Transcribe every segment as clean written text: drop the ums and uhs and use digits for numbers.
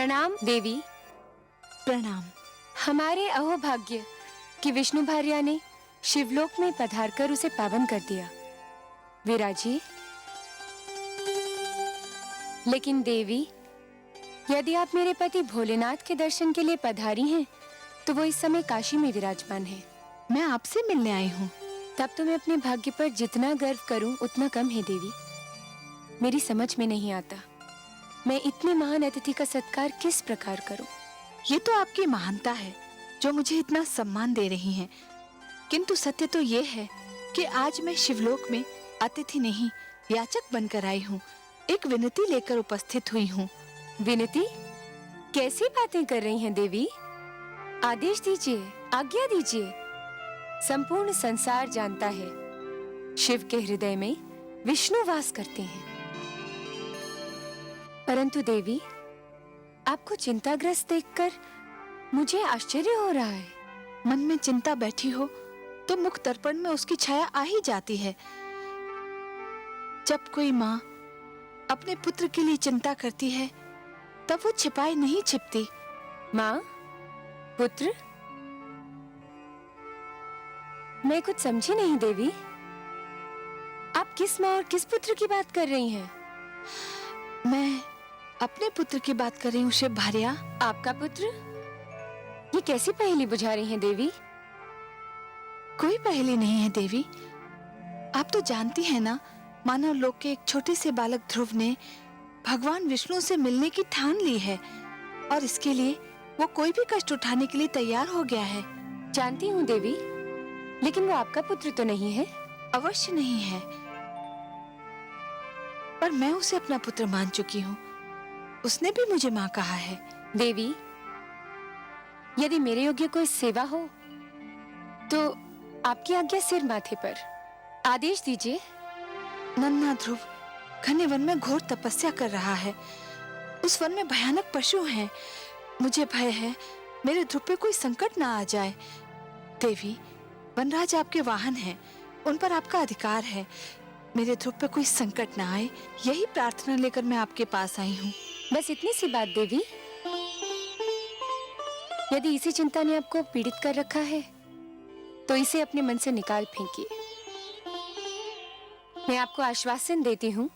प्रणाम देवी। प्रणाम। हमारे अहोभाग्य कि विष्णु भार्या ने शिवलोक में पधारकर उसे पावन कर दिया। विराजिए। लेकिन देवी, यदि आप मेरे पति भोलेनाथ के दर्शन के लिए पधारी हैं, तो वो इस समय काशी में विराजमान है। मैं आपसे मिलने आई हूँ। तब तो मैं अपने भाग्य पर जितना गर्व करूं उतना कम है देवी। मेरी समझ में नहीं आता मैं इतने महान अतिथि का सत्कार किस प्रकार करूं। ये तो आपकी महानता है जो मुझे इतना सम्मान दे रही हैं। किंतु सत्य तो ये है कि आज मैं शिवलोक में अतिथि नहीं याचक बनकर आई हूँ। एक विनती लेकर उपस्थित हुई हूँ। विनती? कैसी बातें कर रही हैं देवी? आदेश दीजिए, आज्ञा दीजिए। संपूर्ण संसार जानता है शिव के हृदय में विष्णु वास करते हैं। परंतु देवी, आपको चिंताग्रस्त देखकर मुझे आश्चर्य हो रहा है। मन में चिंता बैठी हो तो मुख दर्पण में उसकी छाया आ ही जाती है। जब कोई माँ अपने पुत्र के लिए चिंता करती है तब वो छिपाई नहीं छिपती। माँ, पुत्र? मैं कुछ समझी नहीं देवी। आप किस माँ और किस पुत्र की बात कर रही हैं? मैं अपने पुत्र की बात कर रही हूँ शिव भार्या। आपका पुत्र? ये कैसी पहेली बुझा रही हैं देवी? कोई पहेली नहीं है देवी। आप तो जानती हैं ना, मानव लोक के एक छोटे से बालक ध्रुव ने भगवान विष्णु से मिलने की ठान ली है और इसके लिए वो कोई भी कष्ट उठाने के लिए तैयार हो गया है। जानती हूँ देवी, लेकिन वो आपका पुत्र तो नहीं है। अवश्य नहीं है, पर मैं उसे अपना पुत्र मान चुकी हूँ। उसने भी मुझे माँ कहा है। देवी, यदि मेरे योग्य कोई सेवा हो तो आपकी आज्ञा सिर माथे पर। आदेश दीजिए। नन्हा ध्रुव घने वन में घोर तपस्या कर रहा है। उस वन में भयानक पशु हैं। मुझे भय है मेरे ध्रुव पे कोई संकट ना आ जाए। देवी, वनराज आपके वाहन हैं, उन पर आपका अधिकार है। मेरे ध्रुव पे कोई संकट ना आए, यही प्रार्थना लेकर मैं आपके पास आई हूँ। बस इतनी सी बात देवी। यदि इसी चिंता ने आपको पीड़ित कर रखा है तो इसे अपने मन से निकाल फेंकिए। मैं आपको आश्वासन देती हूँ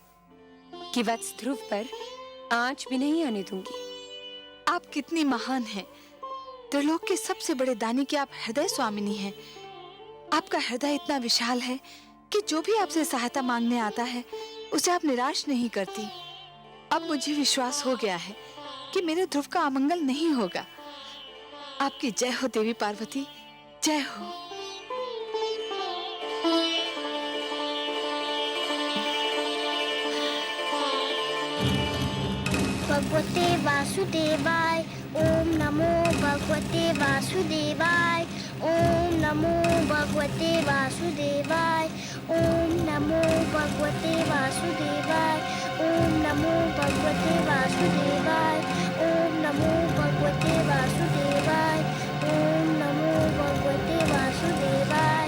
कि वत्स ध्रुव पर आंच भी नहीं आने दूंगी। आप कितनी महान हैं। त्रिलोक के सबसे बड़े दानी की आप हृदय स्वामिनी हैं। आपका हृदय इतना विशाल है कि जो भी आपसे सहायता मांगने आता है उसे आप निराश नहीं करती। अब मुझे विश्वास हो गया है कि मेरे ध्रुव का अमंगल नहीं होगा। आपकी जय हो देवी पार्वती, जय हो। भगवते वासुदेवाय ओम नमो भगवते वासुदेवाय ओम नमो भगवते वासुदेवाय ओम नमो भगवते वासुदेवाय ओम नमो भगवते वासुदेवाय ओम नमो भगवते वासुदेवाय ओम नमो भगवते वासुदेवाय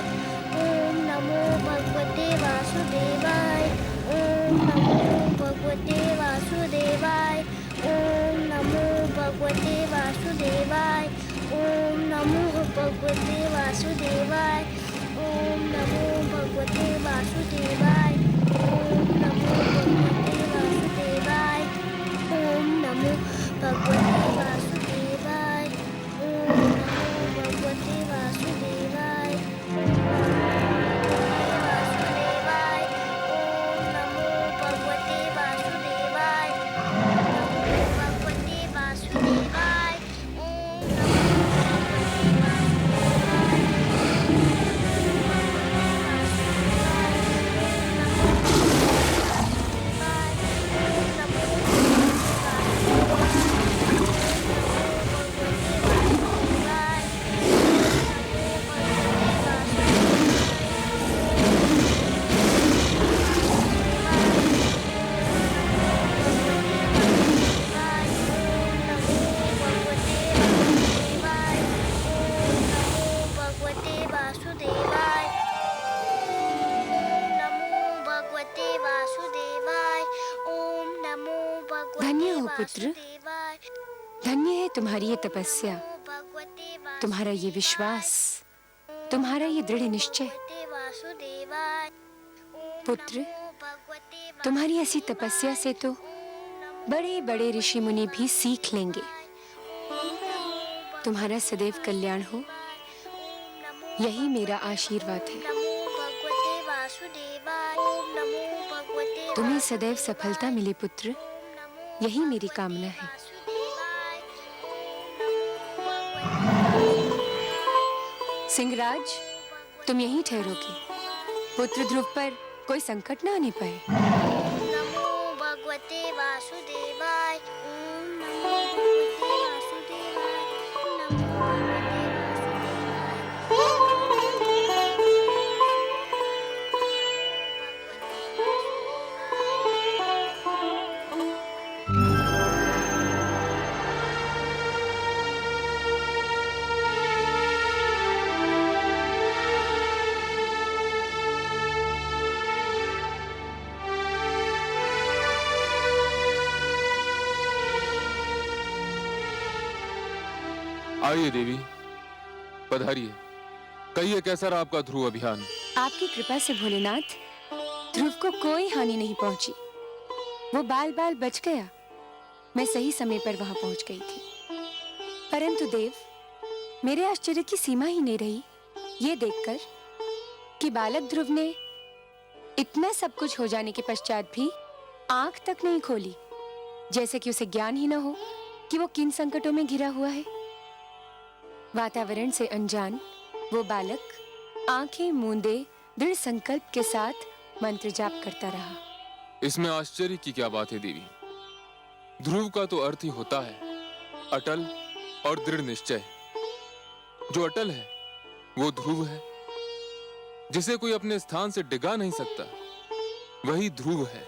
ओम नमो भगवते वासुदेवाय ओम नमो भगवते वासुदेवाय ओम नमो भगवते वासुदेवाय ओम नमो भगवते वासुदेवाय ओम नमो भगवते वासुदेवाय ओम नमो भगवते वासुदेवाय ओम नमो भगवते वासुदेवाय ओम नमो भगवते वासुदेवाय धन्य हो पुत्र, तुम्हारी ये तपस्या, तुम्हारा ये विश्वास, तुम्हारा ये दृढ़ निश्चय, पुत्र, तुम्हारी ऐसी तपस्या से तो बड़े बड़े ऋषि मुनि भी सीख लेंगे। तुम्हारा सदैव कल्याण हो, यही मेरा आशीर्वाद है। तुम्हें सदैव सफलता मिले पुत्र, यही मेरी कामना है। सिंहराज, तुम यहीं ठहरोगे, पुत्र ध्रुव पर कोई संकट न आने पाए। नमो भगवते वासुदेवाय। ओम नमो भगवते वासुदेवाय। नमो आइए देवी, पधारिए। कहिए कैसा रहा आपका ध्रुव अभियान? आपकी कृपा से भोलेनाथ, ध्रुव को कोई हानि नहीं पहुंची। वो बाल बाल बच गया। मैं सही समय पर वहां पहुंच गई थी। परंतु देव, मेरे आश्चर्य की सीमा ही नहीं रही ये देखकर कि बालक ध्रुव ने इतना सब कुछ हो जाने के पश्चात भी आंख तक नहीं खोली, जैसे कि उसे ज्ञान ही न हो कि वो किन संकटों में घिरा हुआ है। वातावरण से अनजान वो बालक आंखें मूंदे दृढ़ संकल्प के साथ मंत्र जाप करता रहा। इसमें आश्चर्य की क्या बात है देवी? ध्रुव का तो अर्थ ही होता है अटल और दृढ़ निश्चय। जो अटल है वो ध्रुव है, जिसे कोई अपने स्थान से डिगा नहीं सकता, वही ध्रुव है।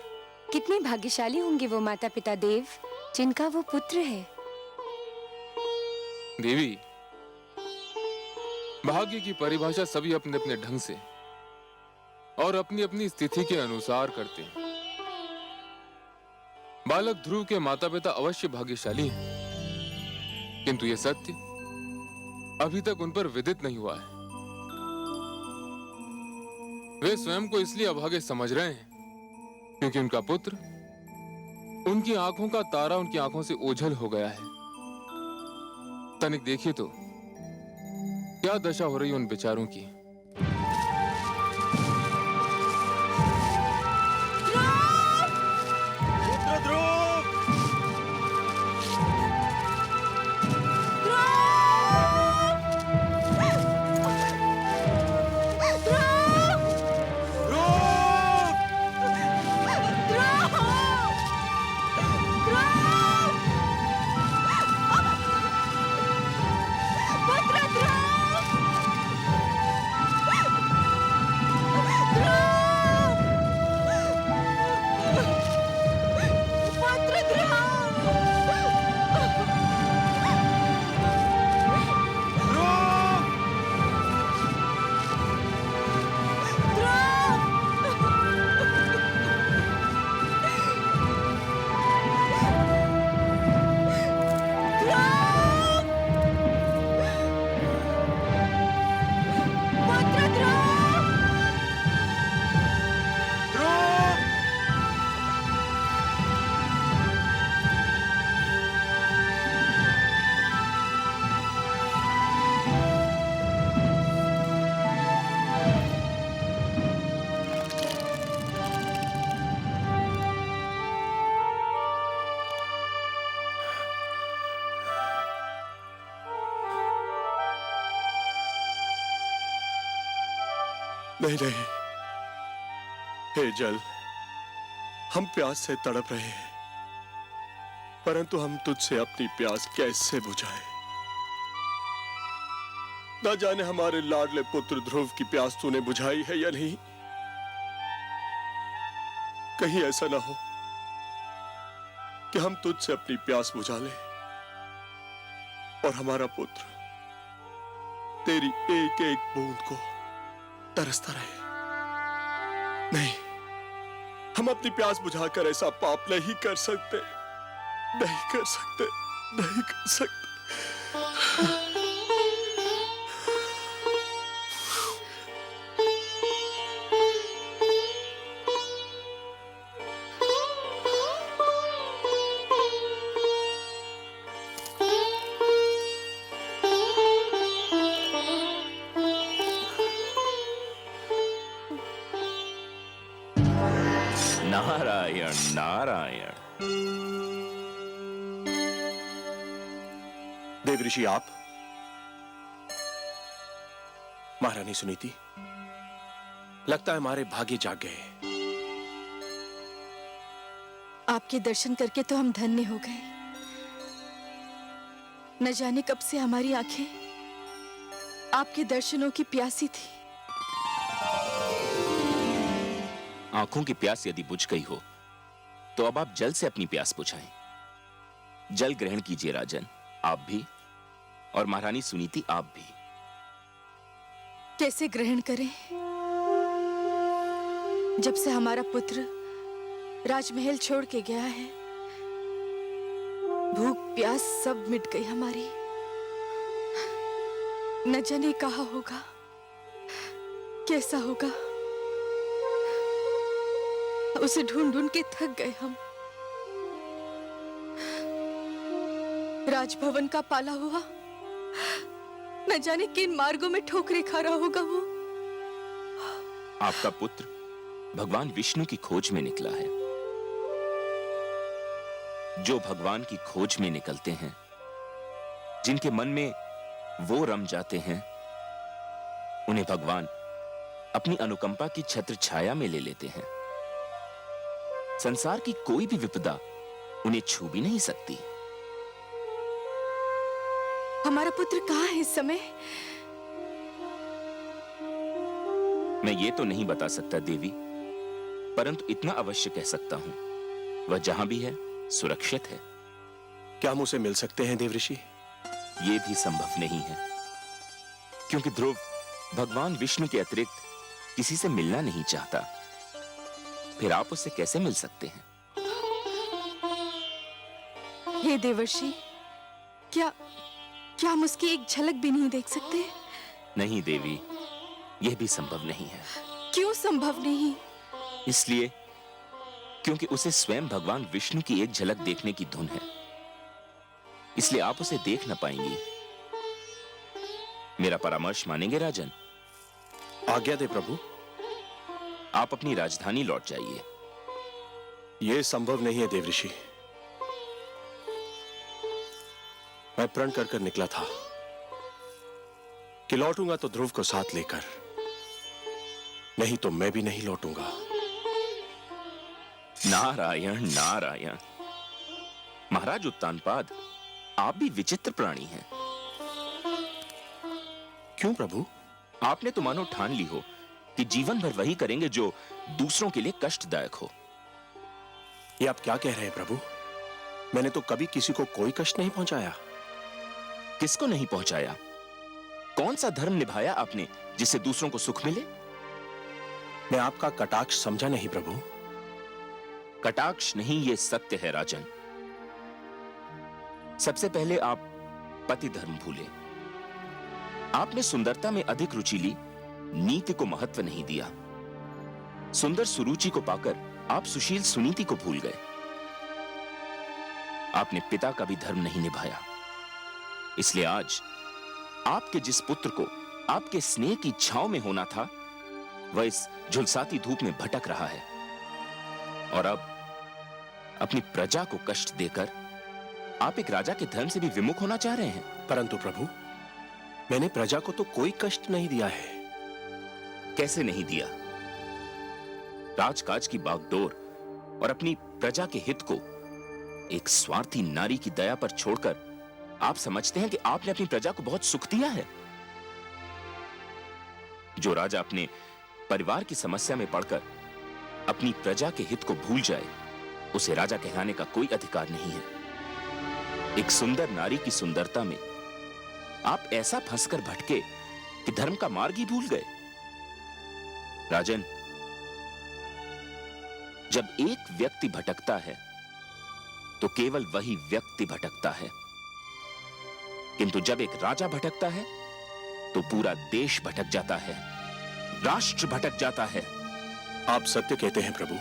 कितने भाग्यशाली होंगे वो माता पिता देव, जिनका वो पुत्र है। देवी, भाग्य की परिभाषा सभी अपने अपने ढंग से और अपनी अपनी स्थिति के अनुसार करते हैं। बालक ध्रुव के माता पिता अवश्य भाग्यशाली हैं, किंतु यह सत्य अभी तक उन पर विदित नहीं हुआ है। वे स्वयं को इसलिए अभागे समझ रहे हैं क्योंकि उनका पुत्र, उनकी आंखों का तारा उनकी आंखों से ओझल हो गया है। तनिक देखिए तो क्या दशा हो रही है उन बेचारों की। नहीं नहीं, हे जल, हम प्यास से तड़प रहे हैं, परंतु हम तुझसे अपनी प्यास कैसे बुझाएं? ना जाने हमारे लाडले पुत्र ध्रुव की प्यास तूने बुझाई है या नहीं। कहीं ऐसा ना हो कि हम तुझसे अपनी प्यास बुझा लें और हमारा पुत्र तेरी एक एक बूंद को तरसता रहे। नहीं, हम अपनी प्यास बुझाकर ऐसा पाप नहीं कर सकते, नहीं कर सकते, नहीं कर सकते। नारायण नारायण। देवऋषि आप, महारानी सुनीति, लगता है हमारे भाग्य जाग गए। आपके दर्शन करके तो हम धन्य हो गए। न जाने कब से हमारी आंखें आपके दर्शनों की प्यासी थी। आंखों की प्यास यदि बुझ गई हो तो अब आप जल से अपनी प्यास बुझाएं। जल ग्रहण कीजिए राजन, आप भी, और महारानी सुनीति आप भी। कैसे ग्रहण करें? जब से हमारा पुत्र राजमहल छोड़ के गया है, भूख प्यास सब मिट गई हमारी। न जाने कहा होगा, कैसा होगा। उसे ढूंढ ढूंढ के थक गए हम। राजभवन का पाला हुआ न जाने किन मार्गों में ठोकरें खा रहा होगा वो। आपका पुत्र भगवान विष्णु की खोज में निकला है। जो भगवान की खोज में निकलते हैं, जिनके मन में वो रम जाते हैं, उन्हें भगवान अपनी अनुकंपा की छत्र छाया में ले लेते हैं। संसार की कोई भी विपदा उन्हें छू भी नहीं सकती। हमारा पुत्र कहाँ है इस समय? मैं ये तो नहीं बता सकता देवी, परंतु इतना अवश्य कह सकता हूं, वह जहां भी है सुरक्षित है। क्या हम उसे मिल सकते हैं देवऋषि? ये भी संभव नहीं है, क्योंकि ध्रुव भगवान विष्णु के अतिरिक्त किसी से मिलना नहीं चाहता। फिर आप उससे कैसे मिल सकते हैं? हे देवर्षि, क्या हम उसकी एक झलक भी नहीं देख सकते? नहीं देवी, यह भी संभव नहीं है। क्यों संभव नहीं? इसलिए क्योंकि उसे स्वयं भगवान विष्णु की एक झलक देखने की धुन है, इसलिए आप उसे देख न पाएंगी। मेरा परामर्श मानेंगे राजन? आज्ञा दे प्रभु। आप अपनी राजधानी लौट जाइए। यह संभव नहीं है देवऋषि। मैं प्रण कर कर निकला था कि लौटूंगा तो ध्रुव को साथ लेकर, नहीं तो मैं भी नहीं लौटूंगा। नारायण नारायण। महाराज उत्तानपाद, आप भी विचित्र प्राणी हैं। क्यों प्रभु? आपने तो मानो ठान ली हो कि जीवन भर वही करेंगे जो दूसरों के लिए कष्टदायक हो। ये आप क्या कह रहे हैं प्रभु? मैंने तो कभी किसी को कोई कष्ट नहीं पहुंचाया। किसको नहीं पहुंचाया? कौन सा धर्म निभाया आपने जिससे दूसरों को सुख मिले? मैं आपका कटाक्ष समझा नहीं प्रभु। कटाक्ष नहीं, ये सत्य है राजन। सबसे पहले आप पति धर्म भूले। आपने सुंदरता में अधिक रुचि ली, नीति को महत्व नहीं दिया। सुंदर सुरुचि को पाकर आप सुशील सुनीति को भूल गए। आपने पिता का भी धर्म नहीं निभाया, इसलिए आज आपके जिस पुत्र को आपके स्नेह की छांव में होना था, वह इस झुलसाती धूप में भटक रहा है। और अब अपनी प्रजा को कष्ट देकर आप एक राजा के धर्म से भी विमुख होना चाह रहे हैं। परंतु प्रभु, मैंने प्रजा को तो कोई कष्ट नहीं दिया है। कैसे नहीं दिया? राजकाज की बागडोर और अपनी प्रजा के हित को एक स्वार्थी नारी की दया पर छोड़कर आप समझते हैं कि आपने अपनी प्रजा को बहुत सुख दिया है। जो राजा अपने परिवार की समस्या में पड़कर अपनी प्रजा के हित को भूल जाए, उसे राजा कहलाने का कोई अधिकार नहीं है। एक सुंदर नारी की सुंदरता में आप ऐसा फंसकर भटके कि धर्म का मार्ग ही भूल गए। राजन, जब एक व्यक्ति भटकता है तो केवल वही व्यक्ति भटकता है। किंतु जब एक राजा भटकता है तो पूरा देश भटक जाता है, राष्ट्र भटक जाता है। आप सत्य कहते हैं प्रभु,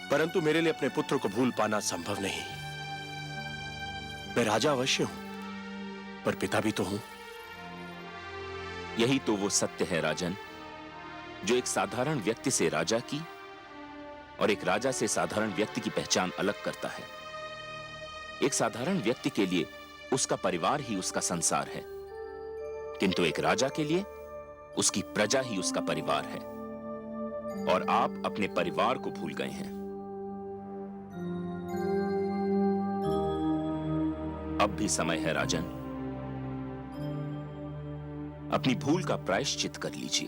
परंतु मेरे लिए अपने पुत्र को भूल पाना संभव नहीं। मैं राजा अवश्य हूं, पर पिता भी तो हूं। यही तो वो सत्य है राजन, जो एक साधारण व्यक्ति से राजा की और एक राजा से साधारण व्यक्ति की पहचान अलग करता है। एक साधारण व्यक्ति के लिए उसका परिवार ही उसका संसार है, किंतु एक राजा के लिए उसकी प्रजा ही उसका परिवार है। और आप अपने परिवार को भूल गए हैं। अब भी समय है राजन, अपनी भूल का प्रायश्चित कर लीजिए,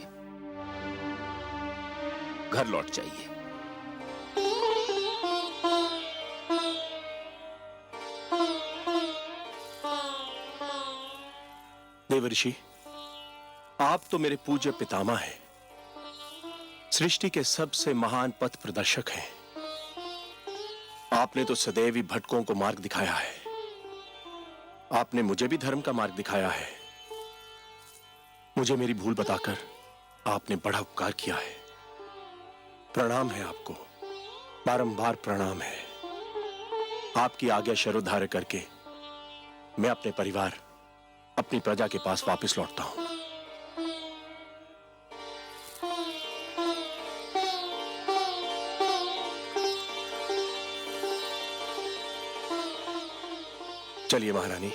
घर लौट जाइए। देवर्षि, आप तो मेरे पूज्य पितामह हैं, सृष्टि के सबसे महान पथ प्रदर्शक हैं। आपने तो सदैव ही भटकों को मार्ग दिखाया है। आपने मुझे भी धर्म का मार्ग दिखाया है। मुझे मेरी भूल बताकर आपने बड़ा उपकार किया है। प्रणाम है आपको, बारंबार प्रणाम है। आपकी आज्ञा शरोधार्य करके मैं अपने परिवार, अपनी प्रजा के पास वापस लौटता हूं। चलिए महारानी।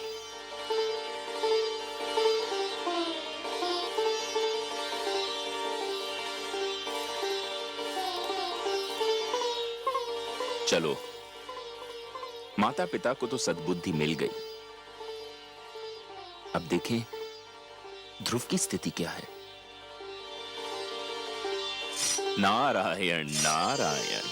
चलो, माता पिता को तो सद्बुद्धि मिल गई। अब देखें ध्रुव की स्थिति क्या है। नारायण नारायण।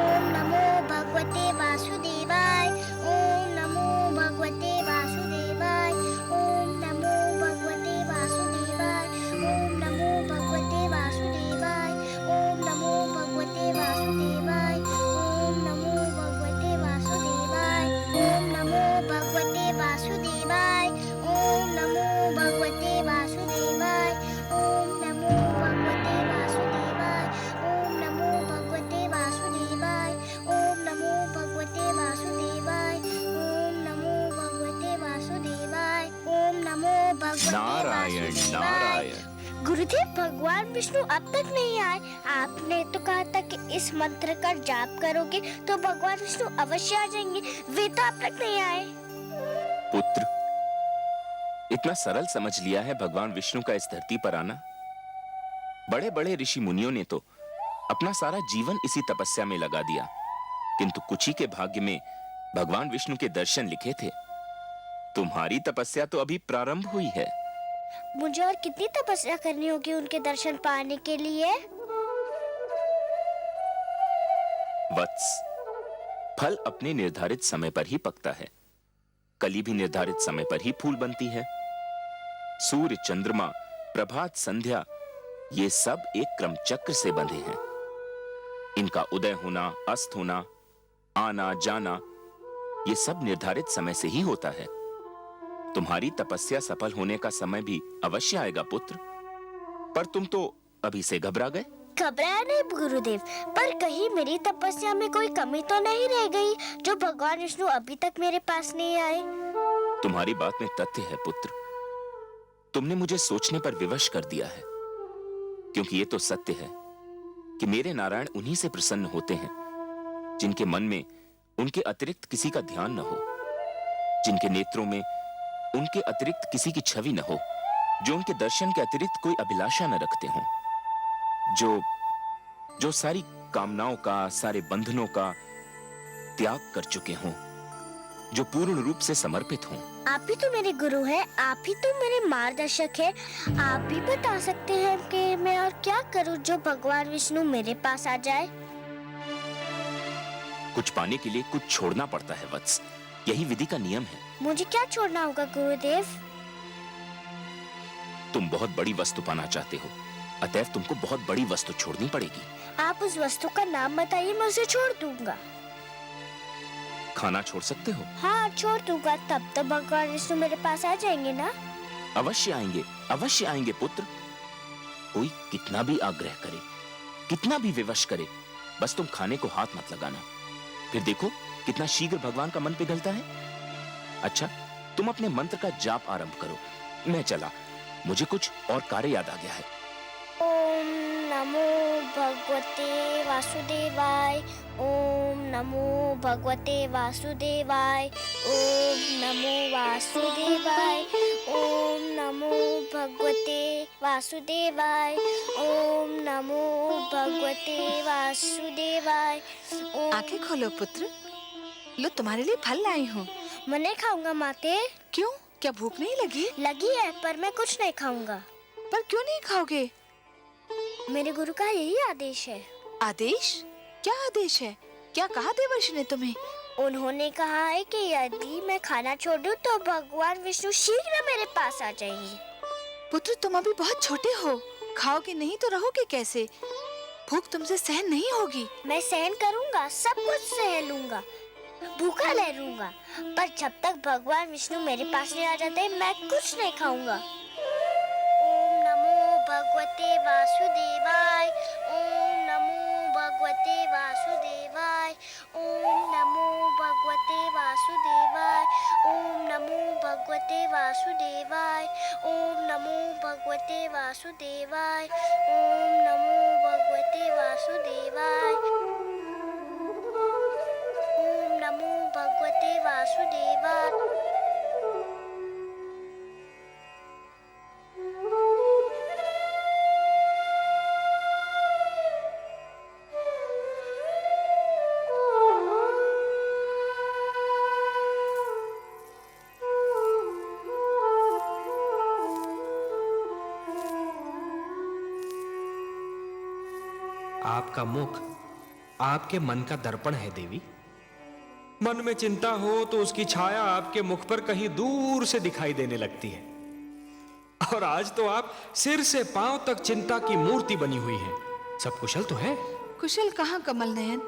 ओम नमो भगवते वासुदेवाय। ओम नमो भगवते वासुदेवाय। ओम नमो भगवते वासुदेवाय। ओम नमो भगवते वासुदेवाय। ओम नमो भगवते वासुदेवाय। ओम नमो भगवते वासुदेवाय। ओम नमो भगवते वासुदेवाय। ओम नमो भगवते वासुदेवाय। ओम नमो भगवते वासुदेवाय। ओम नमो भगवते वासुदेवाय। ओम नमो भगवते वासुदेवाय। ओम नमो भगवते वासुदेवाय। ओम नमो भगवते नारायण वासुदेवाय। नारायण। गुरुदेव, भगवान विष्णु अब तक नहीं आए। आपने तो कहा था कि इस मंत्र का जाप करोगे तो भगवान विष्णु अवश्य आ जाएंगे। वे तो अब तक नहीं आए। पुत्र, इतना सरल समझ लिया है भगवान विष्णु का इस धरती पर आना? बड़े बड़े ऋषि मुनियों ने तो अपना सारा जीवन इसी तपस्या में लगा दिया, किंतु कुछ ही के भाग्य में भगवान विष्णु के दर्शन लिखे थे। तुम्हारी तपस्या तो अभी प्रारंभ हुई है। मुझे और कितनी तपस्या करनी होगी उनके दर्शन पाने के लिए? वत्स, फल अपने निर्धारित समय पर ही पकता है। कली भी निर्धारित समय पर ही फूल बनती है। सूर्य, चंद्रमा, प्रभात, संध्या, ये सब एक क्रम चक्र से बंधे हैं। इनका उदय होना, अस्त होना, आना जाना, ये सब निर्धारित समय से ही होता है। तुम्हारी तपस्या सफल होने का समय भी अवश्य आएगा पुत्र, पर तुम तो अभी से घबरा गए। घबराया नहीं गुरुदेव, पर कहीं मेरी तपस्या में कोई कमी तो नहीं रह गई जो भगवान विष्णु अभी तक मेरे पास नहीं आए? तुम्हारी बात में तथ्य है पुत्र। तुमने मुझे सोचने पर विवश कर दिया है, क्योंकि ये तो सत्य है कि मेरे नारायण उन्हीं से प्रसन्न होते हैं जिनके मन में उनके अतिरिक्त किसी का ध्यान न हो, जिनके नेत्रों में उनके अतिरिक्त किसी की छवि न हो, जो उनके दर्शन के अतिरिक्त कोई अभिलाषा न रखते हों, जो सारी कामनाओं का, सारे बंधनों का त्याग कर चुके हों, जो पूर्ण रूप से समर्पित हों। आप ही तो मेरे गुरु हैं, आप ही तो मेरे मार्गदर्शक हैं। आप भी बता सकते हैं कि मैं और क्या करूं जो भगवान विष्णु मेरे पास आ जाए? कुछ पाने के लिए कुछ छोड़ना पड़ता है वत्स, यही विधि का नियम है। मुझे क्या छोड़ना होगा गुरुदेव? तुम बहुत बड़ी वस्तु पाना चाहते हो, अतएव तुमको बहुत बड़ी वस्तु छोड़नी पड़ेगी। आप उस वस्तु का नाम बताइए, मैं उसे छोड़ दूंगा। खाना छोड़ सकते हो? हाँ छोड़ दूंगा, तब तो भगवान विष्णु मेरे पास आ जाएंगे ना। अवश्य आएंगे पुत्र। कोई कितना भी आग्रह करे, कितना भी विवश करे, बस तुम खाने को हाथ मत लगाना। फिर देखो कितना शीघ्र भगवान का मन पिघलता है। अच्छा, तुम अपने मंत्र का जाप आरंभ करो, मैं चला, मुझे कुछ और कार्य याद आ गया है। ओम नमो भगवते वासुदेवाय, ओम नमो भगवते वासुदेवाय, ओम नमो वासुदेवाय, ओम नमो भगवते वासुदेवाय, ओम नमो भगवते वासुदेवाय। आंखें खोलो पुत्र, लो तुम्हारे लिए फल लाई हूँ। मैं नहीं खाऊंगा माते। क्यों, क्या भूख नहीं लगी? लगी है पर मैं कुछ नहीं खाऊंगा। पर क्यों नहीं खाओगे? मेरे गुरु का यही आदेश है। आदेश? क्या आदेश है? क्या कहा देवर्षि ने तुम्हें? उन्होंने कहा है कि यदि मैं खाना छोड़ दूं तो भगवान विष्णु शीघ्र मेरे पास आ जाएंगे। पुत्र तुम अभी बहुत छोटे हो, खाओगे नहीं तो रहोगे कैसे? भूख तुमसे सहन नहीं होगी। मैं सहन करूंगा, सब कुछ सहन लूंगा, भूखा रह लूंगा, पर जब तक भगवान विष्णु मेरे पास नहीं आ जाते मैं कुछ नहीं खाऊंगा। ओम नमो भगवते वासुदेवाय, ओम नमो भगवते वासुदेवाय, ओम नमो भगवते वासुदेवाय, ओम नमो भगवते वासुदेवाय, ओम नमो भगवते वासुदेवाय, ओम नमो भगवते वासुदेवाय, ओम नमो भगवते वासुदेवाय। आपका मुख आपके मन का दर्पण है देवी। मन में चिंता हो तो उसकी छाया आपके मुख पर कहीं दूर से दिखाई देने लगती है। और आज तो आप सिर से पांव तक चिंता की मूर्ति बनी हुई हैं। सब कुशल तो है? कुशल कहाँ कमल नयन,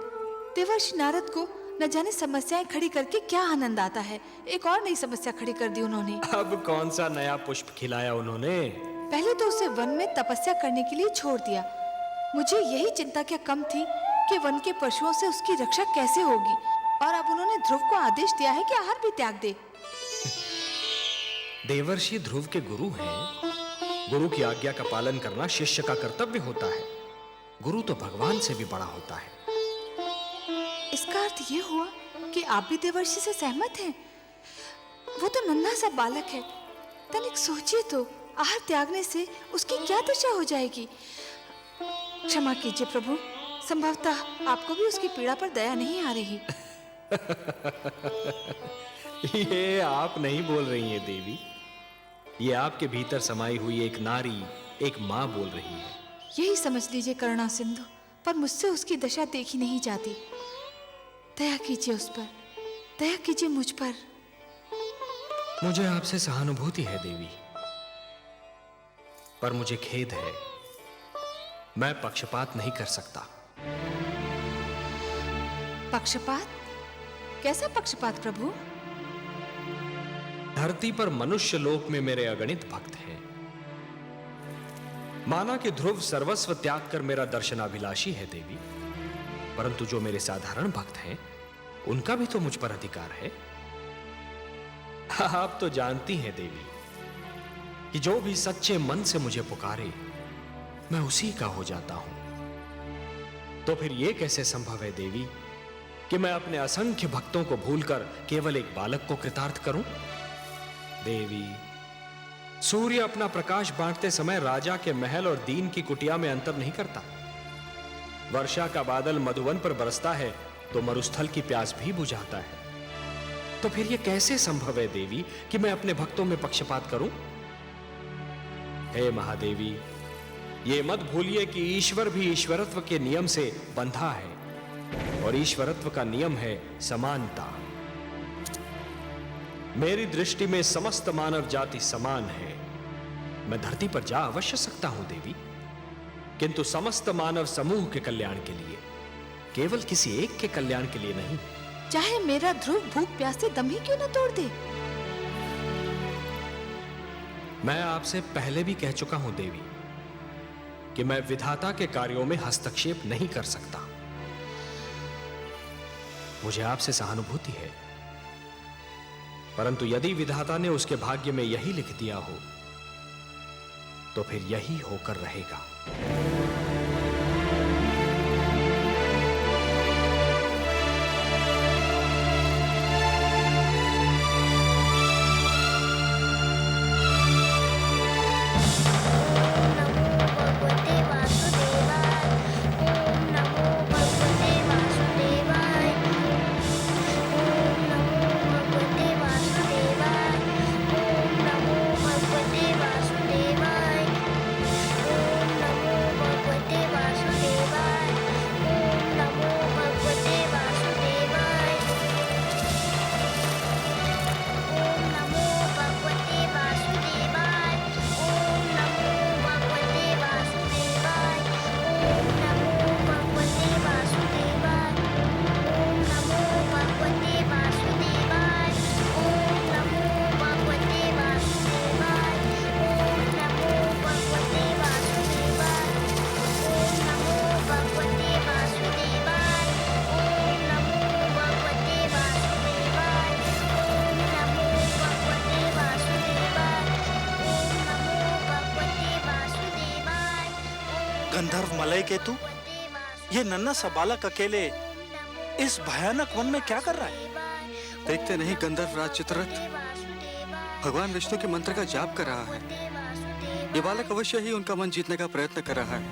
देवर्षि नारद को न जाने समस्याएं खड़ी करके क्या आनंद आता है। एक और नई समस्या खड़ी कर दी उन्होंने। अब कौन सा नया पुष्प खिलाया उन्होंने? पहले तो उसे वन में तपस्या करने के लिए छोड़ दिया। मुझे यही चिंता क्या कम थी कि वन के पशुओं से उसकी रक्षा कैसे होगी। और अब उन्होंने ध्रुव को आदेश दिया है कि आहार भी त्याग दे। देवर्षि ध्रुव के गुरु हैं। गुरु की आज्ञा का पालन करना शिष्य का कर्तव्य होता है। गुरु तो भगवान से भी बड़ा होता है। इसका अर्थ ये हुआ कि आप भी देवर्षि से सहमत हैं? वो तो नन्हा सा बालक है, तनिक सोचिए तो, आहार त्यागने से उसकी क्या दशा हो जाएगी। क्षमा कीजिए प्रभु, संभवतः आपको भी उसकी पीड़ा पर दया नहीं आ रही। ये आप नहीं बोल रही हैं देवी, ये आपके भीतर समाई हुई एक नारी, एक माँ बोल रही है। यही समझ लीजिए करुणा सिंधु, पर मुझसे उसकी दशा देखी नहीं जाती। दया कीजिए उस पर, दया कीजिए मुझ पर। मुझे आपसे सहानुभूति है देवी, पर मुझे खेद है, मैं पक्षपात नहीं कर सकता। पक्षपात? कैसा पक्षपात प्रभु? धरती पर मनुष्य लोक में मेरे अगणित भक्त हैं। माना कि ध्रुव सर्वस्व त्याग कर मेरा दर्शनाभिलाषी है देवी, परंतु जो मेरे साधारण भक्त हैं उनका भी तो मुझ पर अधिकार है। आप तो जानती हैं देवी कि जो भी सच्चे मन से मुझे पुकारे मैं उसी का हो जाता हूं। तो फिर यह कैसे संभव है देवी कि मैं अपने असंख्य भक्तों को भूलकर केवल एक बालक को कृतार्थ करूं? देवी, सूर्य अपना प्रकाश बांटते समय राजा के महल और दीन की कुटिया में अंतर नहीं करता। वर्षा का बादल मधुवन पर बरसता है तो मरुस्थल की प्यास भी बुझाता है। तो फिर यह कैसे संभव है देवी कि मैं अपने भक्तों में पक्षपात करूं? हे महादेवी, ये मत भूलिए कि ईश्वर भी ईश्वरत्व के नियम से बंधा है, और ईश्वरत्व का नियम है समानता। मेरी दृष्टि में समस्त मानव जाति समान है। मैं धरती पर जा अवश्य सकता हूं देवी, किंतु समस्त मानव समूह के कल्याण के लिए, केवल किसी एक के कल्याण के लिए नहीं। चाहे मेरा ध्रुव भूख प्यास से दम ही क्यों न तोड़ दे। मैं आपसे पहले भी कह चुका हूं देवी कि मैं विधाता के कार्यों में हस्तक्षेप नहीं कर सकता। मुझे आपसे सहानुभूति है, परंतु यदि विधाता ने उसके भाग्य में यही लिख दिया हो तो फिर यही होकर रहेगा। गंधर्व मलय केतु, ये नन्हा सा बालक अकेले इस भयानक वन में क्या कर रहा है? देखते नहीं गंधर्व राज चित्ररथ भगवान विष्णु के मंत्र का जाप कर रहा है। ये बालक अवश्य ही उनका मन जीतने का प्रयत्न कर रहा है।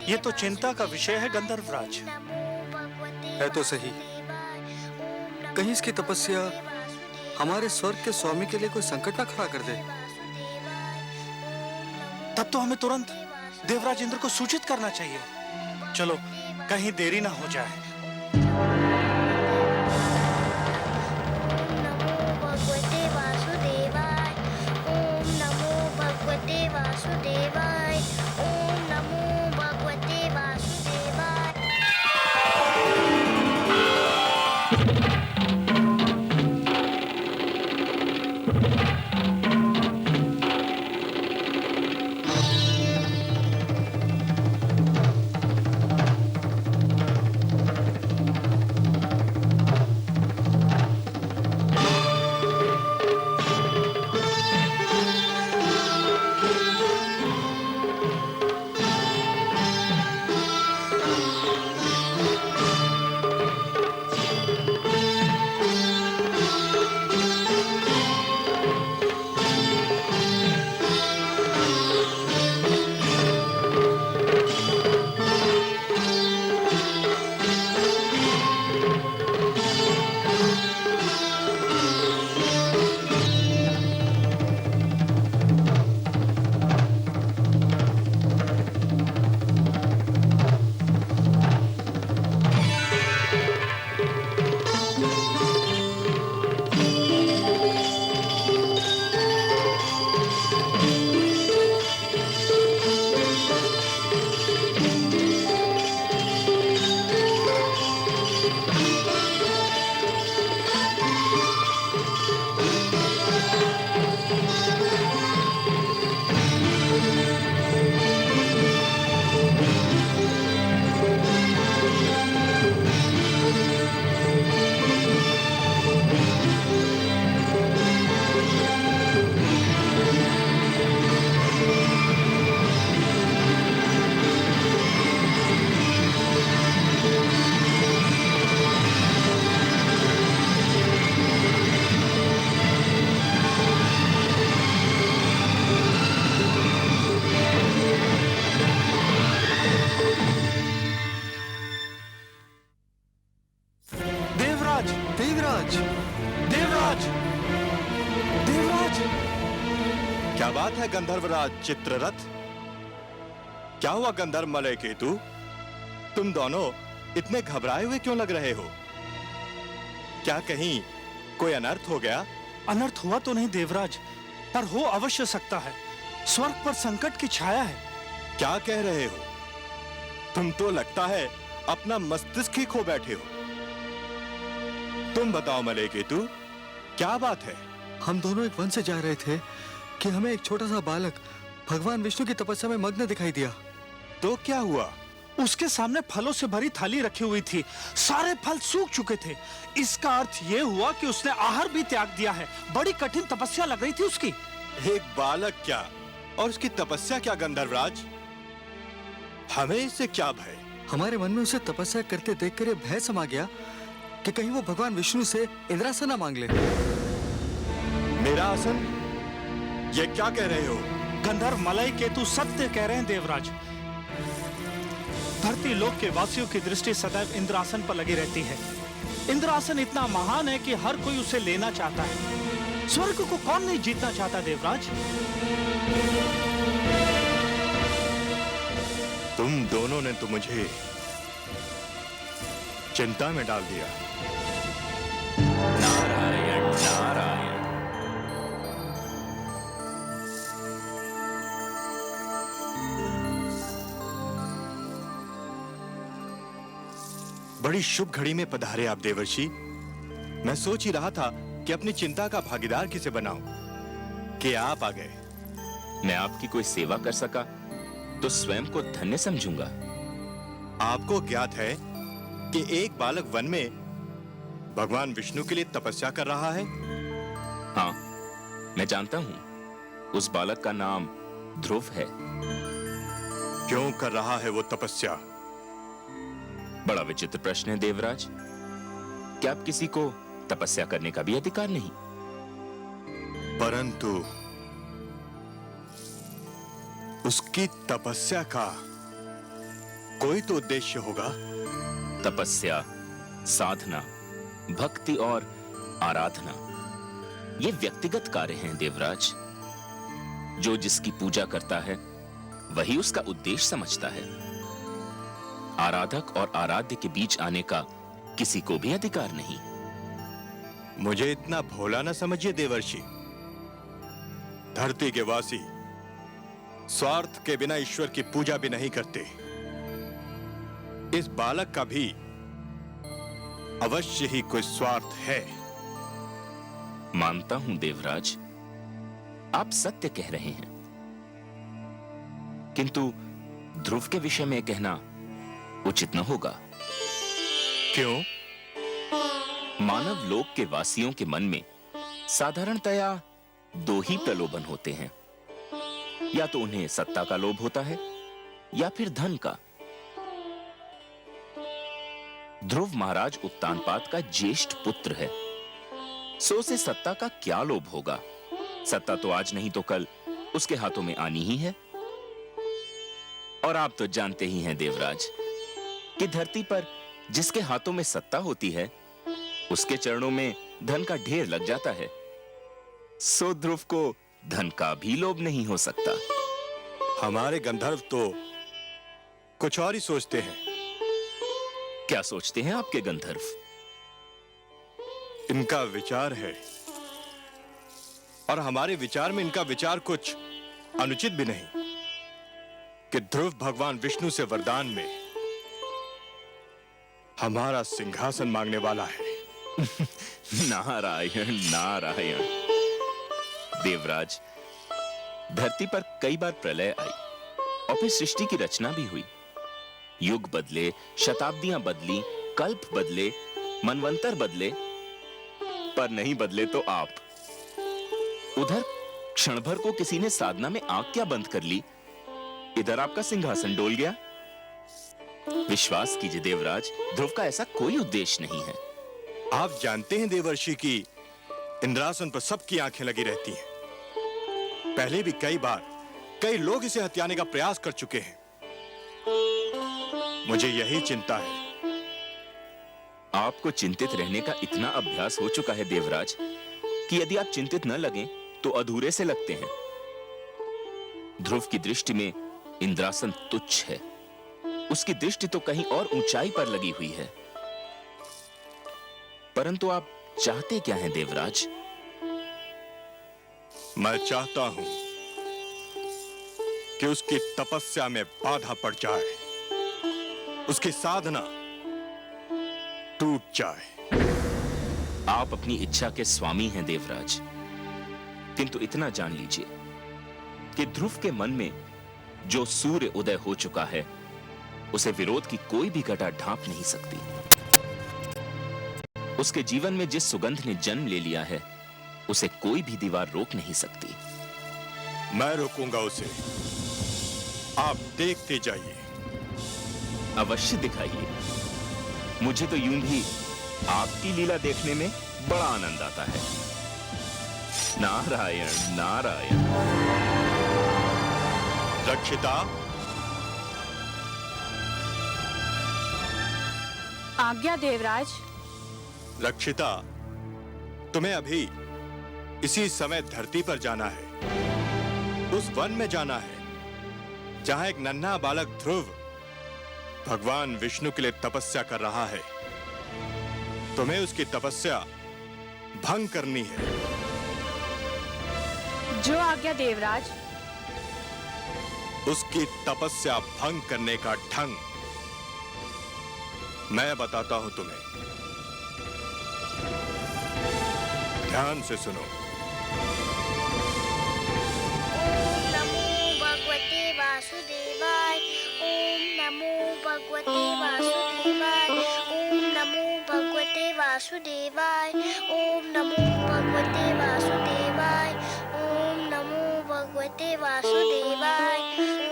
ये तो चिंता का विषय है गंधर्व राज। है तो सही, कहीं इसकी तपस्या हमारे स्वर्ग के स्वामी के लिए कोई संकट ना खड़ा कर दे। तब तो हमें तुरंत देवराज इंद्र को सूचित करना चाहिए। चलो, कहीं देरी ना हो जाए। देवराज, देवराज, देवराज! क्या बात है गंधर्वराज चित्ररथ? क्या हुआ गंधर्व मलय केतु? तुम दोनों इतने घबराए हुए क्यों लग रहे हो? क्या कहीं कोई अनर्थ हो गया? अनर्थ हुआ तो नहीं देवराज, पर हो अवश्य सकता है। स्वर्ग पर संकट की छाया है। क्या कह रहे हो? तुम तो लगता है अपना मस्तिष्क ही खो बैठे हो। तुम बताओ मलेकेतु, क्या बात है? हम दोनों एक वन से जा रहे थे कि हमें एक छोटा सा बालक भगवान विष्णु की तपस्या में मग्न दिखाई दिया। तो क्या हुआ? उसके सामने फलों से भरी थाली रखी हुई थी, सारे फल सूख चुके थे। इसका अर्थ यह हुआ कि उसने आहार भी त्याग दिया है। बड़ी कठिन तपस्या लग रही थी उसकी। एक बालक क्या और उसकी तपस्या क्या गंधर्वराज? हमें इससे क्या भय? हमारे मन में उसे तपस्या करते देखकर ये भय समा गया कि कहीं वो भगवान विष्णु से इंद्रासन ना मांग ले। मेरा आसन? ये क्या कह रहे हो? गंधर्व मलयकेतु सत्य कह रहे हैं देवराज। धरती लोक के वासियों की दृष्टि सदैव इंद्रासन पर लगी रहती है। इंद्रासन इतना महान है कि हर कोई उसे लेना चाहता है। स्वर्ग को कौन नहीं जीतना चाहता देवराज? तुम दोनों ने तो मुझे चिंता में डाल दिया। नारायण नारायण। बड़ी शुभ घड़ी में पधारे आप देवर्षि। मैं सोच ही रहा था कि अपनी चिंता का भागीदार किसे बनाऊं कि आप आ गए। मैं आपकी कोई सेवा कर सका तो स्वयं को धन्य समझूंगा। आपको ज्ञात है कि एक बालक वन में भगवान विष्णु के लिए तपस्या कर रहा है? हाँ, मैं जानता हूं। उस बालक का नाम ध्रुव है। क्यों कर रहा है वो तपस्या? बड़ा विचित्र प्रश्न है देवराज। क्या आप किसी को तपस्या करने का भी अधिकार नहीं? परंतु उसकी तपस्या का कोई तो उद्देश्य होगा। तपस्या, साधना, भक्ति और आराधना ये व्यक्तिगत कार्य हैं देवराज। जो जिसकी पूजा करता है वही उसका उद्देश्य समझता है। आराधक और आराध्य के बीच आने का किसी को भी अधिकार नहीं। मुझे इतना भोला न समझिए देवर्षि। धरती के वासी स्वार्थ के बिना ईश्वर की पूजा भी नहीं करते। इस बालक का भी अवश्य ही कोई स्वार्थ है। मानता हूं देवराज, आप सत्य कह रहे हैं, किंतु ध्रुव के विषय में कहना उचित न होगा। क्यों? मानव लोक के वासियों के मन में साधारणतया दो ही प्रलोभन होते हैं। या तो उन्हें सत्ता का लोभ होता है या फिर धन का। ध्रुव महाराज उत्तानपाद का ज्येष्ठ पुत्र है, सो उसे सत्ता का क्या लोभ होगा? सत्ता तो आज नहीं तो कल उसके हाथों में आनी ही है। और आप तो जानते ही हैं देवराज कि धरती पर जिसके हाथों में सत्ता होती है उसके चरणों में धन का ढेर लग जाता है। सो ध्रुव को धन का भी लोभ नहीं हो सकता। हमारे गंधर्व तो कुछ और ही सोचते हैं। क्या सोचते हैं आपके गंधर्व? इनका विचार है और हमारे विचार में इनका विचार कुछ अनुचित भी नहीं कि ध्रुव भगवान विष्णु से वरदान में हमारा सिंहासन मांगने वाला है। नारायण नारायण। देवराज, धरती पर कई बार प्रलय आई और फिर सृष्टि की रचना भी हुई। युग बदले, शताब्दियां बदली, कल्प बदले, मनवंतर बदले, पर नहीं बदले तो आप। उधर क्षण भर को किसी ने साधना में आंख क्या बंद कर ली, इधर आपका सिंहासन डोल गया। विश्वास कीजिए देवराज, ध्रुव का ऐसा कोई उद्देश्य नहीं है। आप जानते हैं देवर्षि की इंद्रासन पर सबकी आंखें लगी रहती हैं। पहले भी कई बार कई लोग इसे हत्याने का प्रयास कर चुके हैं। मुझे यही चिंता है। आपको चिंतित रहने का इतना अभ्यास हो चुका है देवराज कि यदि आप चिंतित न लगें तो अधूरे से लगते हैं। ध्रुव की दृष्टि में इंद्रासन तुच्छ है। उसकी दृष्टि तो कहीं और ऊंचाई पर लगी हुई है। परंतु आप चाहते क्या हैं देवराज? मैं चाहता हूं कि उसकी तपस्या में बाधा पड़ जाए। उसकी साधना टूट जाए। आप अपनी इच्छा के स्वामी हैं देवराज, किंतु इतना जान लीजिए कि ध्रुव के मन में जो सूर्य उदय हो चुका है, उसे विरोध की कोई भी घटा ढांप नहीं सकती। उसके जीवन में जिस सुगंध ने जन्म ले लिया है, उसे कोई भी दीवार रोक नहीं सकती। मैं रोकूंगा उसे, आप देखते जाइए। अवश्य दिखाइए। मुझे तो यूं भी आपकी लीला देखने में बड़ा आनंद आता है। नारायण नारायण। रक्षिता, आज्ञा देवराज। रक्षिता, तुम्हें अभी इसी समय धरती पर जाना है, उस वन में जाना है जहां एक नन्हा बालक ध्रुव भगवान विष्णु के लिए तपस्या कर रहा है। तुम्हें उसकी तपस्या भंग करनी है। जो आज्ञा देवराज। उसकी तपस्या भंग करने का ढंग मैं बताता हूं तुम्हें, ध्यान से सुनो। ओम नमो भगवते वासुदेवाय। ओम नमो भगवते वासुदेवाय। ओम नमो भगवते वासुदेवाय। ओम नमो भगवते वासुदेवाय। ओम नमो भगवते वासुदेवाय।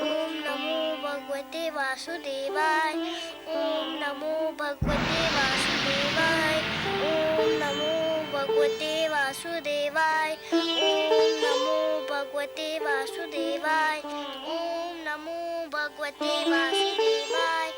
ओम नमो भगवते वासुदेवाय। ओम नमो भगवते वासुदेवाय। ओम नमो भगवते वासुदेवाय। ओम नमो भगवते वासुदेवाय। ओम नमो भगवते वासुदेवाय।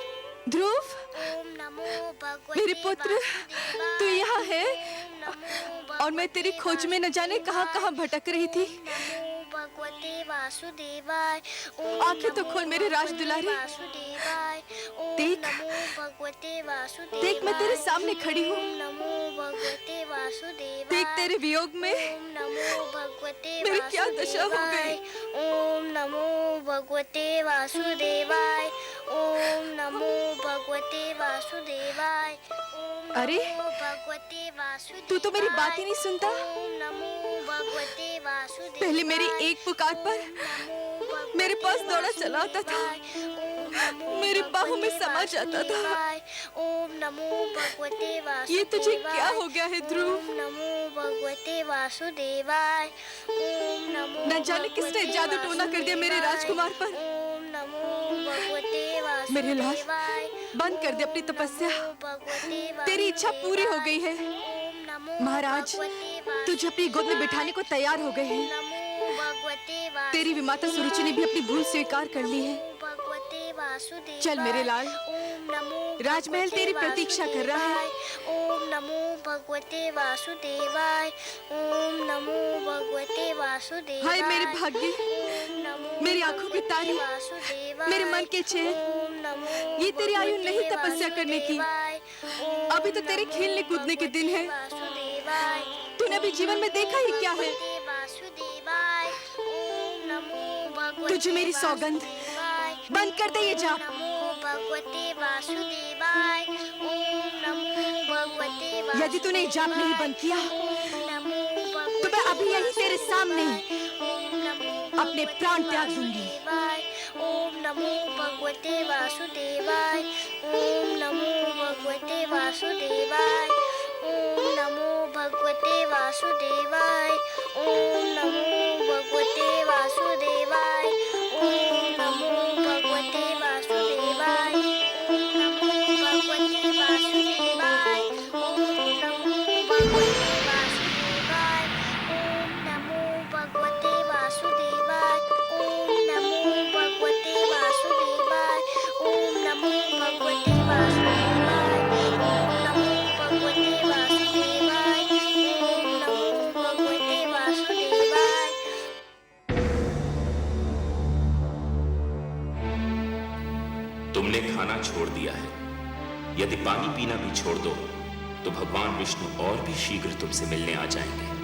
ध्रुव, ओम नमो भगवते मेरे पुत्र, वासुदेवाय। तू यहाँ है ओम नमो और मैं तेरी खोज में न जाने कहाँ भटक रही थी। नमो भगवते वासुदेवाय। ओम आंखें तो नमो खोल मेरे राज भगवते दुलारे। वासुदेवाय। ओम देख, नमो भगवते वासुदेवाय। देख मैं तेरे सामने खड़ी हूँ। ओम नमो भगवते वासुदेवाय। देख तेरे वियोग में ओम नमो भगवते मेरी क्या दशा हो गई। ओम नमो भगवते वासुदेवाय। ओम नमो भगवते वासुदेवाय। ओम अरे, नमो भगवते वासुदेवाय। तू तो मेरी बात ही नहीं सुनता। ओम नमो भगवते वासुदेवाय। पहले मेरी एक पुकार पर मेरे पास दौड़ा चला आता था, मेरी बाहों में समा जाता था। ओम नमो भगवते वासुदेवाय। ये तुझे क्या हो गया है ध्रुव? ओम नमो भगवते वासुदेवाय। ओम नमो न जाने किसने जादू टोना कर दिया मेरे राजकुमार पर। ओम नमो भगवते वासुदेवाय। मेरे लाल, बंद कर दे अपनी तपस्या। तेरी इच्छा पूरी हो गई है। महाराज, तुझे अपनी गोद में बिठाने को तैयार हो गए हैं। तेरी विमाता सुरुचि ने भी अपनी भूल स्वीकार कर ली है। चल मेरे लाल, राजमहल तेरी प्रतीक्षा कर रहा है। ओम नमो भगवते वासुदेवाय। ओम नमो भगवते वासुदेवाय। हाय मेरे भाग्य, मेरी आंखों के तारे, मेरे मन के चैन। ये तेरी आयु नहीं तपस्या करने की, अभी तो तेरे खेलने कूदने के दिन है। तूने अभी जीवन में देखा ही क्या है? तुझे मेरी सौगंध, बंद कर दे ये जाप। भगवते वासुदेवाय। ओम नमो भगवते वासुदेवाय। यदि तूने जाप नहीं बंद किया तो मैं अभी यही तेरे सामने अपने प्राण त्याग दूंगी। ओम नमो भगवते वासुदेवाय। ओम नमो भगवते वासुदेवाय। ओम नमो भगवते वासुदेवाय। ओम नमो भगवते वासुदेवाय। ओम नमो भगवते वासुदेवाय। ओम नमो भगवते वासुदेवाय। ओम नमो भगवते वासुदेवाय। ओम नमो भगवते वासुदेवाय। ओम नमो भगवते वासुदेवाय। ओम नमो भगवते वासुदेवाय। ओम नमो भगवते वासुदेवाय। ओम नमो भगवते वासुदेवाय। तुमने खाना छोड़ दिया है, यदि पानी पीना भी छोड़ दो तो भगवान विष्णु और भी शीघ्र तुमसे मिलने आ जाएंगे।